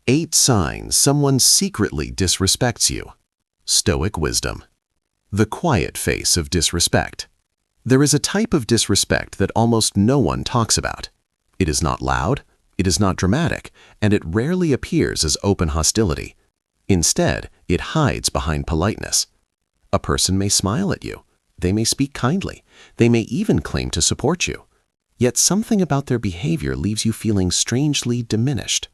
8 signs someone secretly disrespects you. Stoic wisdom. The quiet face of disrespect. There is a type of disrespect that almost no one talks about. It is not loud, it is not dramatic, and it rarely appears as open hostility. Instead, it hides behind politeness. A person may smile at you. They may speak kindly. They may even claim to support you. Yet something about their behavior leaves you feeling strangely diminished.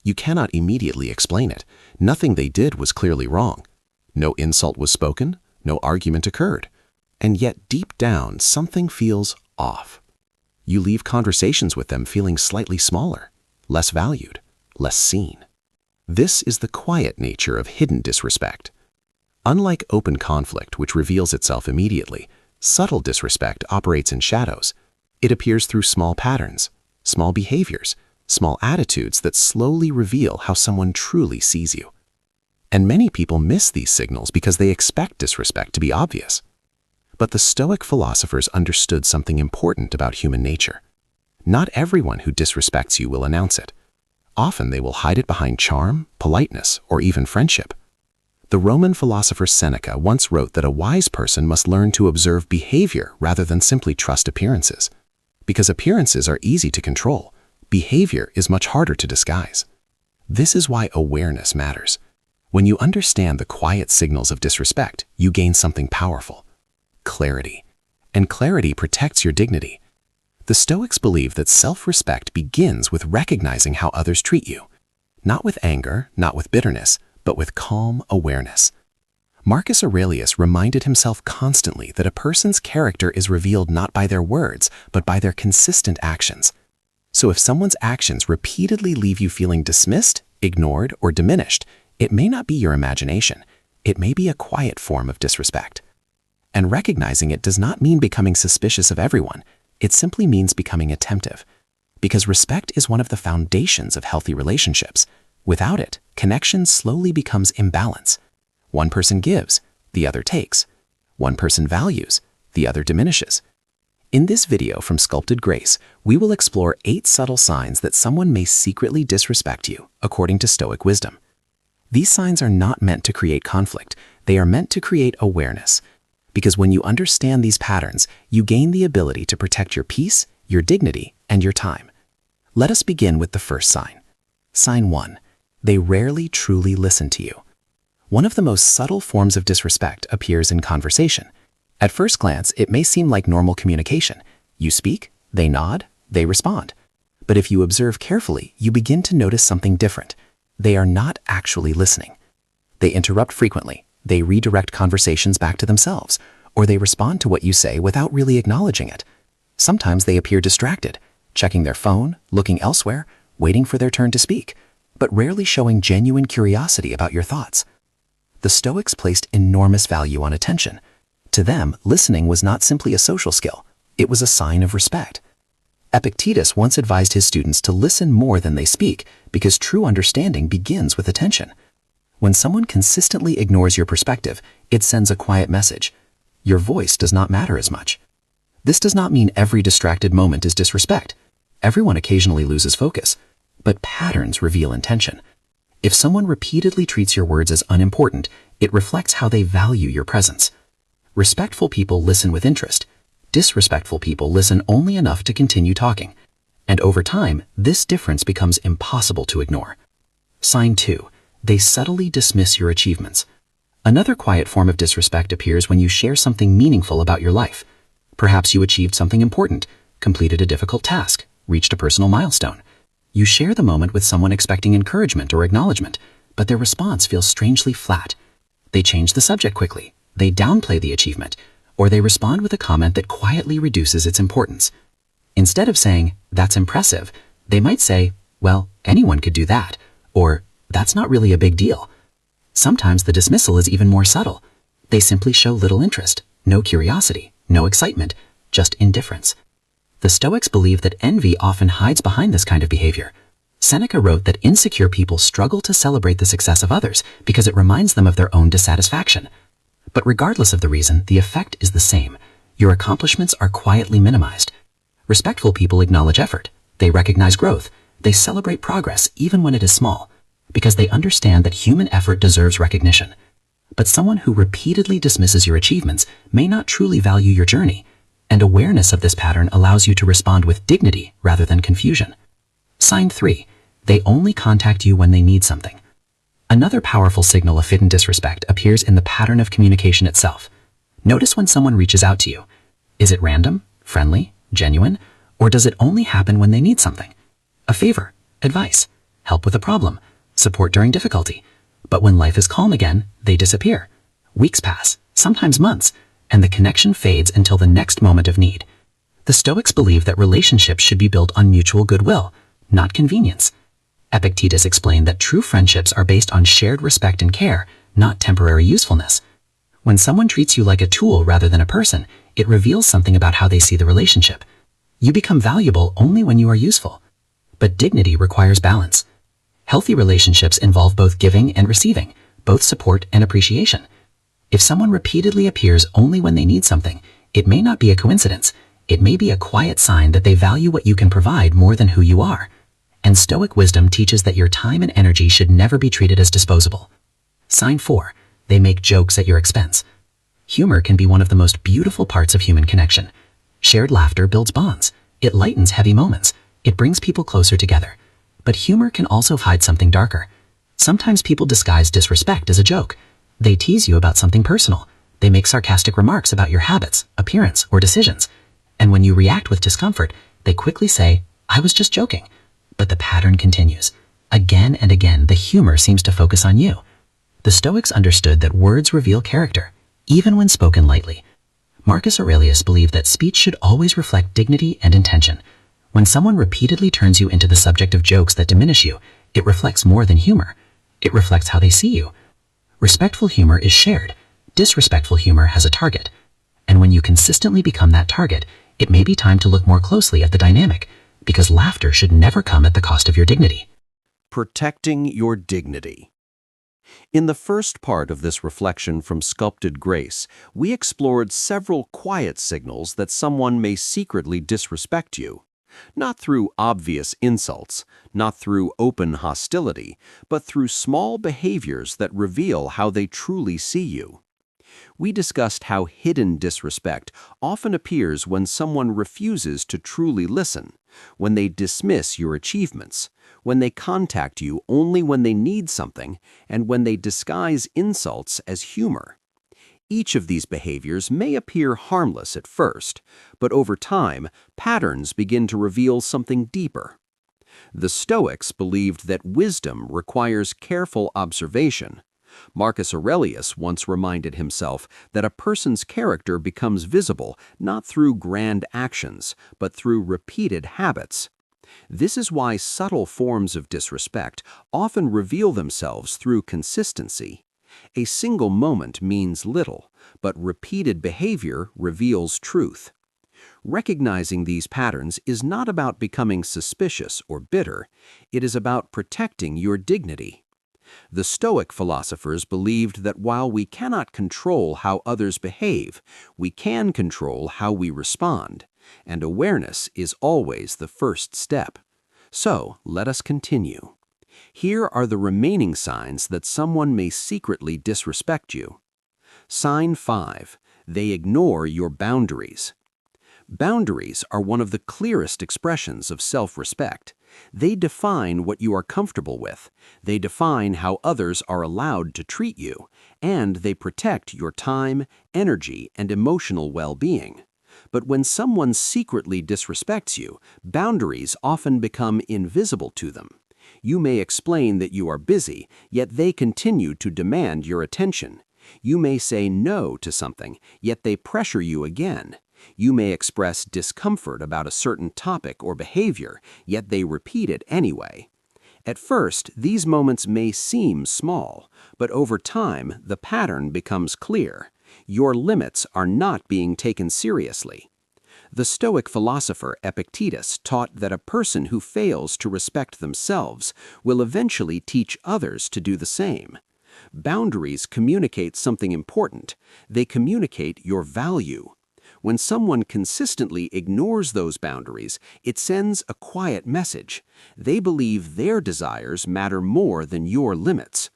You cannot immediately explain it. Nothing they did was clearly wrong. No insult was spoken, no argument occurred. And yet deep down, something feels off. You leave conversations with them feeling slightly smaller, less valued, less seen. This is the quiet nature of hidden disrespect. Unlike open conflict, which reveals itself immediately, subtle disrespect operates in shadows. It appears through small patterns, small behaviors, small attitudes that slowly reveal how someone truly sees you. And many people miss these signals because they expect disrespect to be obvious. But the Stoic philosophers understood something important about human nature. Not everyone who disrespects you will announce it. Often they will hide it behind charm, politeness, or even friendship. The Roman philosopher Seneca once wrote that a wise person must learn to observe behavior rather than simply trust appearances. Because appearances are easy to control, behavior is much harder to disguise. This is why awareness matters. When you understand the quiet signals of disrespect, you gain something powerful: clarity. And clarity protects your dignity. The Stoics believe that self-respect begins with recognizing how others treat you. Not with anger, not with bitterness, but with calm awareness. Marcus Aurelius reminded himself constantly that a person's character is revealed not by their words, but by their consistent actions. So if someone's actions repeatedly leave you feeling dismissed, ignored, or diminished, it may not be your imagination. It may be a quiet form of disrespect. And recognizing it does not mean becoming suspicious of everyone. It simply means becoming attentive. Because respect is one of the foundations of healthy relationships. Without it, connection slowly becomes imbalance. One person gives, the other takes. One person values, the other diminishes. In this video from Sculpted Grace, we will explore 8 subtle signs that someone may secretly disrespect you, according to Stoic wisdom. These signs are not meant to create conflict. They are meant to create awareness. Because when you understand these patterns, you gain the ability to protect your peace, your dignity, and your time. Let us begin with the first sign. Sign 1. They rarely truly listen to you. One of the most subtle forms of disrespect appears in conversation. At first glance, it may seem like normal communication. You speak, they nod, they respond. But if you observe carefully, you begin to notice something different. They are not actually listening. They interrupt frequently. They redirect conversations back to themselves, or they respond to what you say without really acknowledging it. Sometimes they appear distracted, checking their phone, looking elsewhere, waiting for their turn to speak, but rarely showing genuine curiosity about your thoughts. The Stoics placed enormous value on attention. To them, listening was not simply a social skill, it was a sign of respect. Epictetus once advised his students to listen more than they speak, because true understanding begins with attention. When someone consistently ignores your perspective, it sends a quiet message. Your voice does not matter as much. This does not mean every distracted moment is disrespect. Everyone occasionally loses focus, but patterns reveal intention. If someone repeatedly treats your words as unimportant, it reflects how they value your presence. Respectful people listen with interest. Disrespectful people listen only enough to continue talking. And over time, this difference becomes impossible to ignore. Sign 2. They subtly dismiss your achievements. Another quiet form of disrespect appears when you share something meaningful about your life. Perhaps you achieved something important, completed a difficult task, reached a personal milestone. You share the moment with someone expecting encouragement or acknowledgement, but their response feels strangely flat. They change the subject quickly, they downplay the achievement, or they respond with a comment that quietly reduces its importance. Instead of saying, "That's impressive," they might say, "Well, anyone could do that," or "That's not really a big deal." Sometimes the dismissal is even more subtle. They simply show little interest, no curiosity, no excitement, just indifference. The Stoics believe that envy often hides behind this kind of behavior. Seneca wrote that insecure people struggle to celebrate the success of others because it reminds them of their own dissatisfaction. But regardless of the reason, the effect is the same. Your accomplishments are quietly minimized. Respectful people acknowledge effort. They recognize growth. They celebrate progress even when it is small. because they understand that human effort deserves recognition. But someone who repeatedly dismisses your achievements may not truly value your journey, and awareness of this pattern allows you to respond with dignity rather than confusion. Sign 3. They only contact you when they need something. Another powerful signal of fit and disrespect appears in the pattern of communication itself. Notice when someone reaches out to you. Is it random, friendly, genuine, or does it only happen when they need something? A favor, advice, help with a problem, support during difficulty. But when life is calm again, they disappear. Weeks pass, sometimes months, and the connection fades until the next moment of need. The Stoics believe that relationships should be built on mutual goodwill, not convenience. Epictetus explained that true friendships are based on shared respect and care, not temporary usefulness. When someone treats you like a tool rather than a person, it reveals something about how they see the relationship. You become valuable only when you are useful. But dignity requires balance. Healthy relationships involve both giving and receiving, both support and appreciation. If someone repeatedly appears only when they need something, it may not be a coincidence. It may be a quiet sign that they value what you can provide more than who you are. And Stoic wisdom teaches that your time and energy should never be treated as disposable. Sign 4. They make jokes at your expense. Humor can be one of the most beautiful parts of human connection. Shared laughter builds bonds. It lightens heavy moments. It brings people closer together. But humor can also hide something darker. Sometimes people disguise disrespect as a joke. They tease you about something personal. They make sarcastic remarks about your habits, appearance, or decisions. And when you react with discomfort, they quickly say, "I was just joking." But the pattern continues. Again and again, the humor seems to focus on you. The Stoics understood that words reveal character, even when spoken lightly. Marcus Aurelius believed that speech should always reflect dignity and intention. When someone repeatedly turns you into the subject of jokes that diminish you, it reflects more than humor. It reflects how they see you. Respectful humor is shared. Disrespectful humor has a target. And when you consistently become that target, it may be time to look more closely at the dynamic, because laughter should never come at the cost of your dignity. Protecting your dignity. In the first part of this reflection from Sculpted Grace, we explored several quiet signals that someone may secretly disrespect you. Not through obvious insults, not through open hostility, but through small behaviors that reveal how they truly see you. We discussed how hidden disrespect often appears when someone refuses to truly listen, when they dismiss your achievements, when they contact you only when they need something, and when they disguise insults as humor. Each of these behaviors may appear harmless at first, but over time, patterns begin to reveal something deeper. The Stoics believed that wisdom requires careful observation. Marcus Aurelius once reminded himself that a person's character becomes visible not through grand actions, but through repeated habits. This is why subtle forms of disrespect often reveal themselves through consistency. A single moment means little, but repeated behavior reveals truth. Recognizing these patterns is not about becoming suspicious or bitter. It is about protecting your dignity. The Stoic philosophers believed that while we cannot control how others behave, we can control how we respond, and awareness is always the first step. So, let us continue. Here are the remaining signs that someone may secretly disrespect you. Sign 5. They ignore your boundaries. Boundaries are one of the clearest expressions of self-respect. They define what you are comfortable with, they define how others are allowed to treat you, and they protect your time, energy, and emotional well-being. But when someone secretly disrespects you, boundaries often become invisible to them. You may explain that you are busy, yet they continue to demand your attention. You may say no to something, yet they pressure you again. You may express discomfort about a certain topic or behavior, yet they repeat it anyway. At first, these moments may seem small, but over time, the pattern becomes clear. Your limits are not being taken seriously. The Stoic philosopher Epictetus taught that a person who fails to respect themselves will eventually teach others to do the same. Boundaries communicate something important. They communicate your value. When someone consistently ignores those boundaries, it sends a quiet message. They believe their desires matter more than your limits.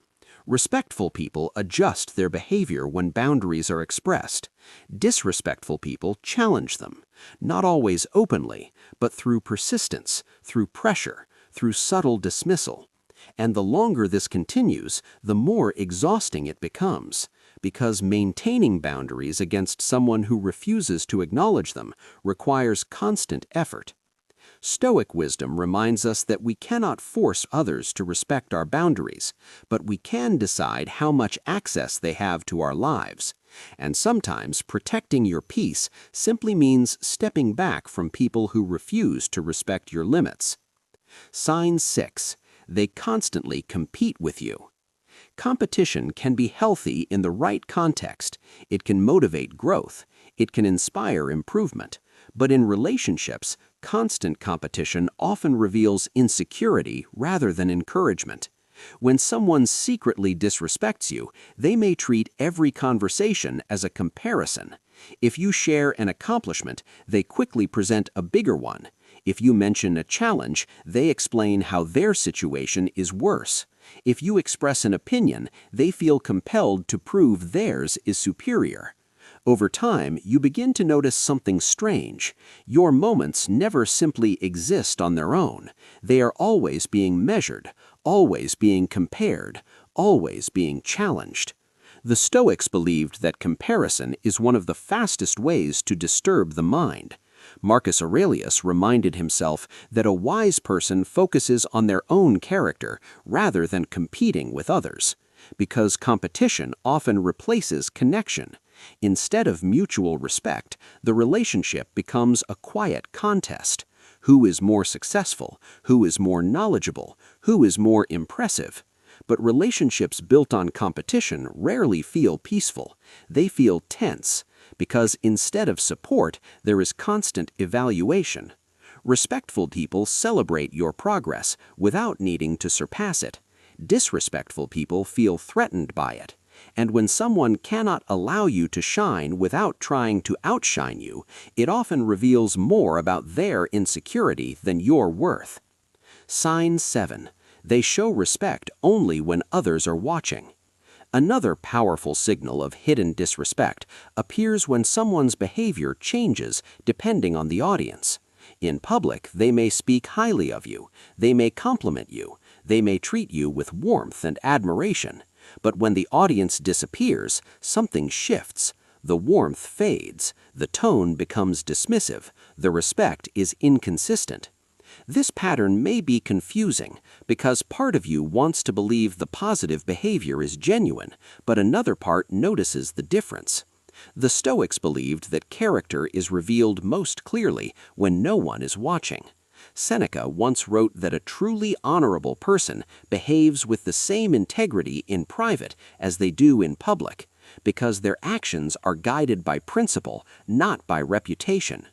Respectful people adjust their behavior when boundaries are expressed. Disrespectful people challenge them, not always openly, but through persistence, through pressure, through subtle dismissal. And the longer this continues, the more exhausting it becomes, because maintaining boundaries against someone who refuses to acknowledge them requires constant effort. Stoic wisdom reminds us that we cannot force others to respect our boundaries, but we can decide how much access they have to our lives. And sometimes protecting your peace simply means stepping back from people who refuse to respect your limits. Sign 6. They constantly compete with you. Competition can be healthy in the right context. It can motivate growth. It can inspire improvement. But in relationships, constant competition often reveals insecurity rather than encouragement. When someone secretly disrespects you, they may treat every conversation as a comparison. If you share an accomplishment, they quickly present a bigger one. If you mention a challenge, they explain how their situation is worse. If you express an opinion, they feel compelled to prove theirs is superior. Over time, you begin to notice something strange. Your moments never simply exist on their own. They are always being measured, always being compared, always being challenged. The Stoics believed that comparison is one of the fastest ways to disturb the mind. Marcus Aurelius reminded himself that a wise person focuses on their own character rather than competing with others, because competition often replaces connection. Instead of mutual respect, the relationship becomes a quiet contest. Who is more successful? Who is more knowledgeable? Who is more impressive? But relationships built on competition rarely feel peaceful. They feel tense, because instead of support, there is constant evaluation. Respectful people celebrate your progress without needing to surpass it. Disrespectful people feel threatened by it. And when someone cannot allow you to shine without trying to outshine you, it often reveals more about their insecurity than your worth. Sign 7. They show respect only when others are watching. Another powerful signal of hidden disrespect appears when someone's behavior changes depending on the audience. In public, they may speak highly of you, they may compliment you, they may treat you with warmth and admiration. But when the audience disappears, something shifts. The warmth fades, the tone becomes dismissive, the respect is inconsistent. This pattern may be confusing because part of you wants to believe the positive behavior is genuine, but another part notices the difference. The Stoics believed that character is revealed most clearly when no one is watching. Seneca once wrote that a truly honorable person behaves with the same integrity in private as they do in public, because their actions are guided by principle, not by reputation.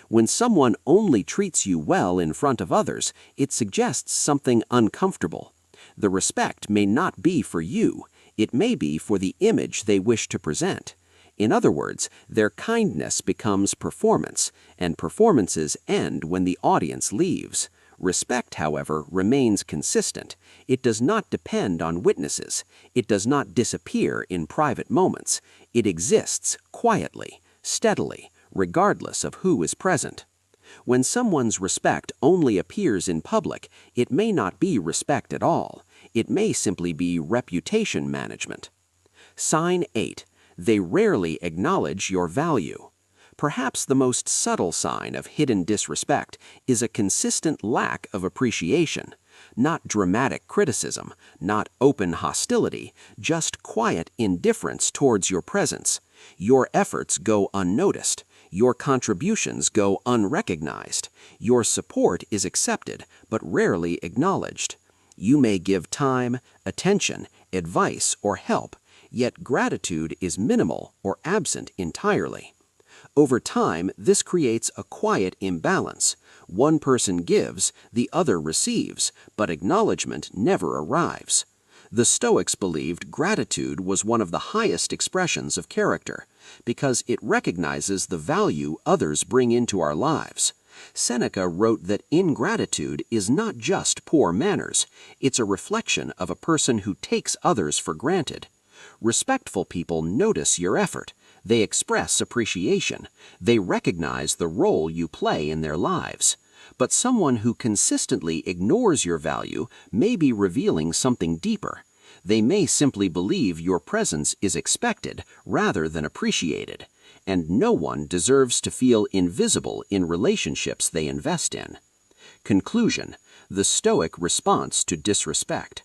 When someone only treats you well in front of others, it suggests something uncomfortable. The respect may not be for you, it may be for the image they wish to present. In other words, their kindness becomes performance, and performances end when the audience leaves. Respect, however, remains consistent. It does not depend on witnesses. It does not disappear in private moments. It exists quietly, steadily, regardless of who is present. When someone's respect only appears in public, it may not be respect at all. It may simply be reputation management. Sign 8. They rarely acknowledge your value. Perhaps the most subtle sign of hidden disrespect is a consistent lack of appreciation. Not dramatic criticism, not open hostility, just quiet indifference towards your presence. Your efforts go unnoticed. Your contributions go unrecognized. Your support is accepted, but rarely acknowledged. You may give time, attention, advice, or help, yet gratitude is minimal or absent entirely. Over time, this creates a quiet imbalance. One person gives, the other receives, but acknowledgement never arrives. The Stoics believed gratitude was one of the highest expressions of character, because it recognizes the value others bring into our lives. Seneca wrote that ingratitude is not just poor manners, it's a reflection of a person who takes others for granted. Respectful people notice your effort, they express appreciation, they recognize the role you play in their lives. But someone who consistently ignores your value may be revealing something deeper. They may simply believe your presence is expected rather than appreciated, and no one deserves to feel invisible in relationships they invest in. Conclusion: the Stoic response to disrespect.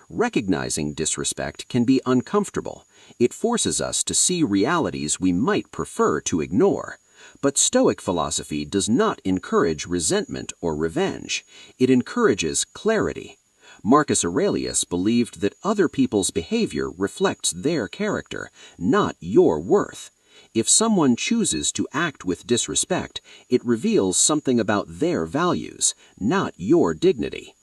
Recognizing disrespect can be uncomfortable. It forces us to see realities we might prefer to ignore. But Stoic philosophy does not encourage resentment or revenge. It encourages clarity. Marcus Aurelius believed that other people's behavior reflects their character, not your worth. If someone chooses to act with disrespect, it reveals something about their values, not your dignity.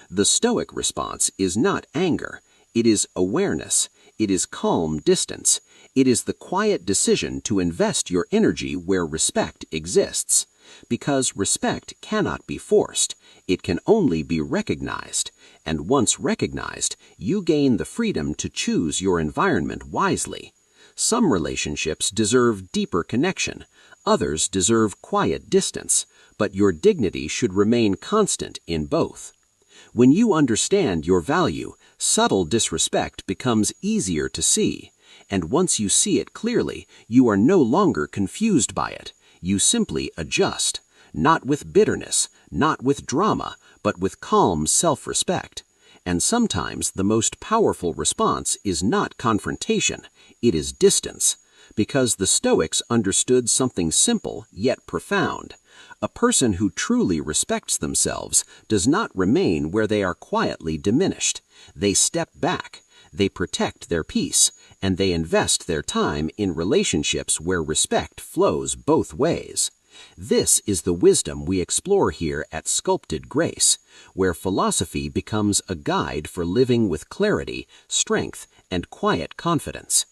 The Stoic response is not anger. It is awareness. It is calm distance. It is the quiet decision to invest your energy where respect exists. Because respect cannot be forced, it can only be recognized. And once recognized, you gain the freedom to choose your environment wisely. Some relationships deserve deeper connection, others deserve quiet distance, but your dignity should remain constant in both. When you understand your value, subtle disrespect becomes easier to see. And once you see it clearly, you are no longer confused by it. You simply adjust, not with bitterness, not with drama, but with calm self-respect. And sometimes the most powerful response is not confrontation, it is distance. Because the Stoics understood something simple yet profound. A person who truly respects themselves does not remain where they are quietly diminished. They step back, they protect their peace, and they invest their time in relationships where respect flows both ways. This is the wisdom we explore here at Sculpted Grace, where philosophy becomes a guide for living with clarity, strength, and quiet confidence.